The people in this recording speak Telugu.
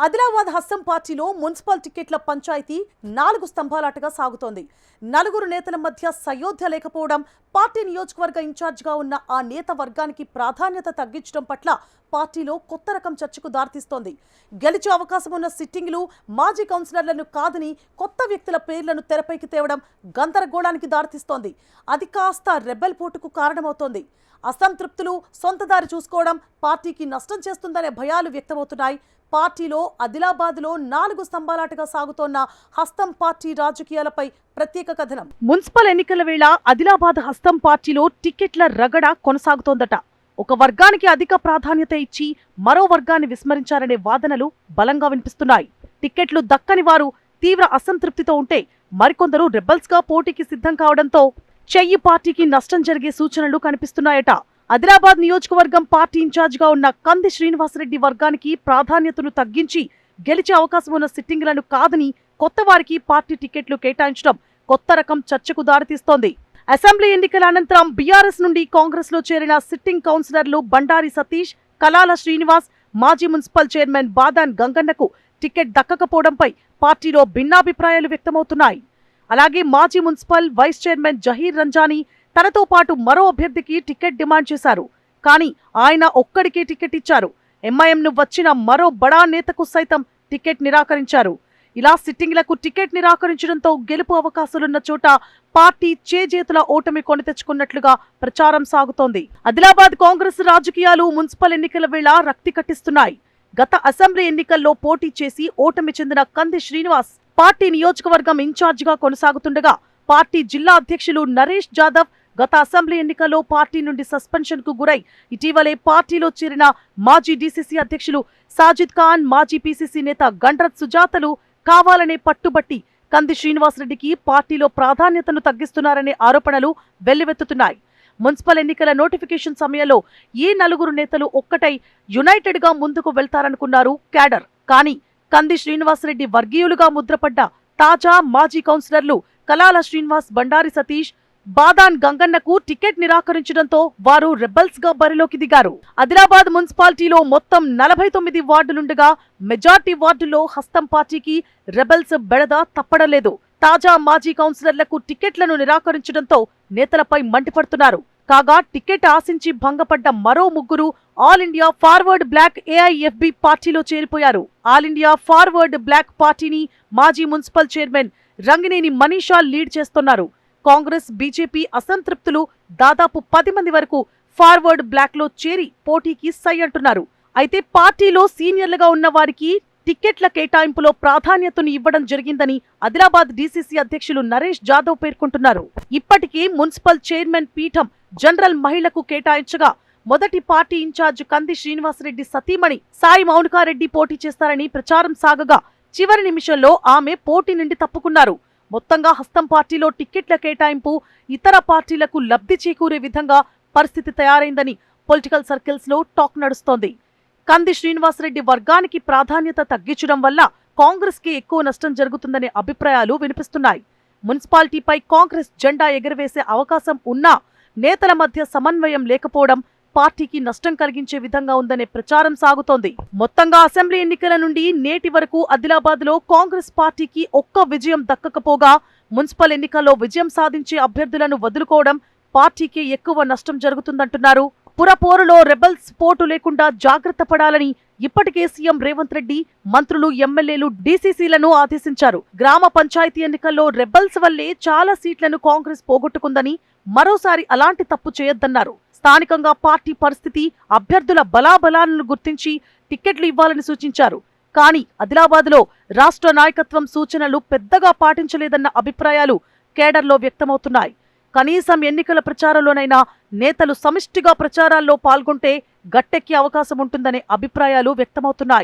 ఆదిలాబాద్ హస్తం పార్టీలో మున్సిపల్ టికెట్ల పంచాయతీ 4 స్తంభాలాటగా సాగుతోంది. నలుగురు నేతల మధ్య సయోధ్య లేకపోవడం, పార్టీ నియోజకవర్గ ఇన్ఛార్జిగా ఉన్న ఆ నేత వర్గానికి ప్రాధాన్యత తగ్గించడం పట్ల పార్టీలో కొత్త రకం చర్చకు దారితీస్తోంది. గెలిచే అవకాశం ఉన్న సిట్టింగ్లు, మాజీ కౌన్సిలర్లను కాదని కొత్త వ్యక్తుల పేర్లను తెరపైకి తేవడం గందరగోళానికి దారితీస్తోంది. అది కాస్త రెబెల్ పోటుకు కారణమవుతోంది. అసంతృప్తులు సొంత దారి చూసుకోవడం పార్టీకి నష్టం చేస్తుందనే భయాలు వ్యక్తమవుతున్నాయి. పార్టీలో ఆదిలాబాద్లో 4 స్తంభాలాటగా సాగుతోన్న హస్తం పార్టీ రాజకీయాలపై ప్రత్యేక కథనం. మున్సిపల్ ఎన్నికల వేళ ఆదిలాబాద్ హస్తం పార్టీలో టికెట్ల రగడ కొనసాగుతోందట. ఒక వర్గానికి అధిక ప్రాధాన్యత ఇచ్చి మరో వర్గాన్ని విస్మరించారనే వాదనలు బలంగా వినిపిస్తున్నాయి. టికెట్లు దక్కని వారు తీవ్ర అసంతృప్తితో ఉంటే మరికొందరు రెబల్స్ గా పోటీకి సిద్ధం కావడంతో చెయ్యి పార్టీకి నష్టం జరిగే సూచనలు కనిపిస్తున్నాయట. ఆదిలాబాద్ నియోజకవర్గం పార్టీ ఇన్ఛార్జిగా ఉన్న కంది శ్రీనివాసరెడ్డి వర్గానికి ప్రాధాన్యతను తగ్గించి గెలిచే అవకాశం ఉన్న సిట్టింగ్లను కాదని కొత్త వారికి పార్టీ టికెట్లు కేటాయించడం కొత్త రకం చర్చకు దారితీస్తోంది. అసెంబ్లీ ఎన్నికల అనంతరం బీఆర్ఎస్ నుండి కాంగ్రెస్ లో చేరిన సిట్టింగ్ కౌన్సిలర్లు బండారి సతీష్, కలాల శ్రీనివాస్, మాజీ మున్సిపల్ చైర్మన్ బాదాన్ గంగన్నకు టికెట్ దక్కకపోవడంపై పార్టీలో భిన్నాభిప్రాయాలు వ్యక్తమవుతున్నాయి. అలాగే మాజీ municipal vice chairman Zaheer Ramzani తనతో పాటు మరో అభ్యర్థికి టికెట్ డిమాండ్ చేశారు. కానీ ఆయన ఒక్కడికే టికెట్ ఇచ్చారు. ఎంఐఎంను వచ్చిన మరో బడా నేతకు సైతం టికెట్ నిరాకరించారు. ఇలా సిట్టింగ్లకు టికెట్ నిరాకరించడంతో గెలుపు అవకాశాలున్న చోట పార్టీ చేజేతుల ఓటమి కొని తెచ్చుకున్నట్లుగా ప్రచారం సాగుతోంది. ఆదిలాబాద్ కాంగ్రెస్ రాజకీయాలు మున్సిపల్ ఎన్నికల వేళ రక్తి కట్టిస్తున్నాయి. గత అసెంబ్లీ ఎన్నికల్లో పోటీ చేసి ఓటమి చెందిన కంది శ్రీనివాస్ పార్టీ నియోజకవర్గం ఇన్ఛార్జిగా కొనసాగుతుండగా పార్టీ జిల్లా అధ్యక్షులు నరేష్ జాదవ్ గత అసెంబ్లీ ఎన్నికల్లో పార్టీ నుండి సస్పెన్షన్ కు గురై ఇటీవలే పార్టీలో చేరిన మాజీ డీసీసీ అధ్యక్షులు సాజిద్ ఖాన్, మాజీ పీసీసీ నేత గండ్రత్ సుజాతలు కావాలనే పట్టుబట్టి కంది శ్రీనివాసరెడ్డికి పార్టీలో ప్రాధాన్యతను తగ్గిస్తున్నారనే ఆరోపణలు వెల్లువెత్తుతున్నాయి. మున్సిపల్ ఎన్నికల నోటిఫికేషన్ సమయంలో ఈ 4 నేతలు ఒక్కటై యునైటెడ్ గా ముందుకు వెళ్తారనుకున్నారు క్యాడర్. కానీ కంది శ్రీనివాసరెడ్డి వర్గీయులుగా ముద్రపడ్డ తాజా మాజీ కౌన్సిలర్లు కలాల శ్రీనివాస్, బండారి సతీష్, బాదాన్ గంగన్నకు టికెట్ నిరాకరించడంతో వారు రెబల్స్ గా బరిలోకి దిగారు. ఆదిలాబాద్ మున్సిపాలిటీలో మొత్తం 49 వార్డులుండగా మెజార్టీ వార్డుల్లో హస్తం పార్టీకి రెబల్స్ బెడద తప్పడలేదు. తాజా మాజీ కౌన్సిలర్లకు టికెట్లను నిరాకరించడంతో నేతలపై మండిపడుతున్నారు. కాగా టికెట్ ఆశించి భంగపడ్డ మరో 3 All India Forward Bloc AIFB పార్టీలో చేరిపోయారు. ఆల్ ఇండియా ఫార్వర్డ్ బ్లాక్ పార్టీని మాజీ municipal chairman Rangineni Manisha lead చేస్తున్నారు. కాంగ్రెస్, బీజేపీ అసంతృప్తులు దాదాపు 10 మంది వరకు ఫార్వర్డ్ బ్లాక్ లో చేరి పోటీకి సై అంటున్నారు. అయితే పార్టీలో సీనియర్లుగా ఉన్న వారికి టికెట్ల కేటాయింపులో ప్రాధాన్యతను ఇవ్వడం జరిగిందని ఆదిలాబాద్ డీసీసీ అధ్యక్షులు నరేష్ జాదవ్ పేర్కొంటున్నారు. ఇప్పటికీ మున్సిపల్ చైర్మన్ పీఠం జనరల్ మహిళకు కేటాయించగా మొదటి పార్టీ ఇన్ఛార్జ్ కంది శ్రీనివాసరెడ్డి సతీమణి సాయి మౌనికారెడ్డి పోటీ చేస్తారని ప్రచారం సాగగా చివరి నిమిషంలో ఆమె పోటీ నుండి తప్పుకున్నారు. మొత్తంగా హస్తం పార్టీలో టికెట్ల కేటాయింపు ఇతర పార్టీలకు లబ్ధి చేకూరే విధంగా పరిస్థితి తయారైందని పొలిటికల్ సర్కిల్స్ లో టాక్ నడుస్తోంది. కంది శ్రీనివాసరెడ్డి వర్గానికి ప్రాధాన్యత తగ్గించడం వల్ల కాంగ్రెస్ కి ఎక్కువ నష్టం జరుగుతుందనే అభిప్రాయాలు వినిపిస్తున్నాయి. మున్సిపాలిటీపై కాంగ్రెస్ జెండా ఎగురవేసే అవకాశం ఉన్నా నేతల మధ్య సమన్వయం లేకపోవడం పార్టీకి నష్టం కలిగించే విధంగా ఉందనే ప్రచారం సాగుతోంది. మొత్తంగా అసెంబ్లీ ఎన్నికల నుండి నేటి వరకు ఆదిలాబాద్ లో కాంగ్రెస్ పార్టీకి ఒక్క విజయం దక్కకపోగా మున్సిపల్ ఎన్నికల్లో విజయం సాధించే అభ్యర్థులను వదులుకోవడం పార్టీకి ఎక్కువ నష్టం జరుగుతుందంటున్నారు. పురపోరులో రెబల్స్ పోటు లేకుండా జాగ్రత్త పడాలని ఇప్పటికే సీఎం రేవంత్ రెడ్డి మంత్రులు, ఎమ్మెల్యేలు, డీసీసీలను ఆదేశించారు. గ్రామ పంచాయతీ ఎన్నికల్లో రెబల్స్ వల్లే చాలా సీట్లను కాంగ్రెస్ పోగొట్టుకుందని, మరోసారి అలాంటి తప్పు చేయొద్దన్నారు. స్థానికంగా పార్టీ పరిస్థితి, అభ్యర్థుల బలాబలాలను గుర్తించి టికెట్లు ఇవ్వాలని సూచించారు. కానీ ఆదిలాబాద్లో రాష్ట్ర నాయకత్వం సూచనలు పెద్దగా పాటించలేదన్న అభిప్రాయాలు కేడర్లో వ్యక్తమవుతున్నాయి. కనీసం ఎన్నికల ప్రచారంలోనైనా నేతలు సమిష్టిగా ప్రచారాల్లో పాల్గొంటే గట్టెక్కే అవకాశం ఉంటుందనే అభిప్రాయాలు వ్యక్తమవుతున్నాయి.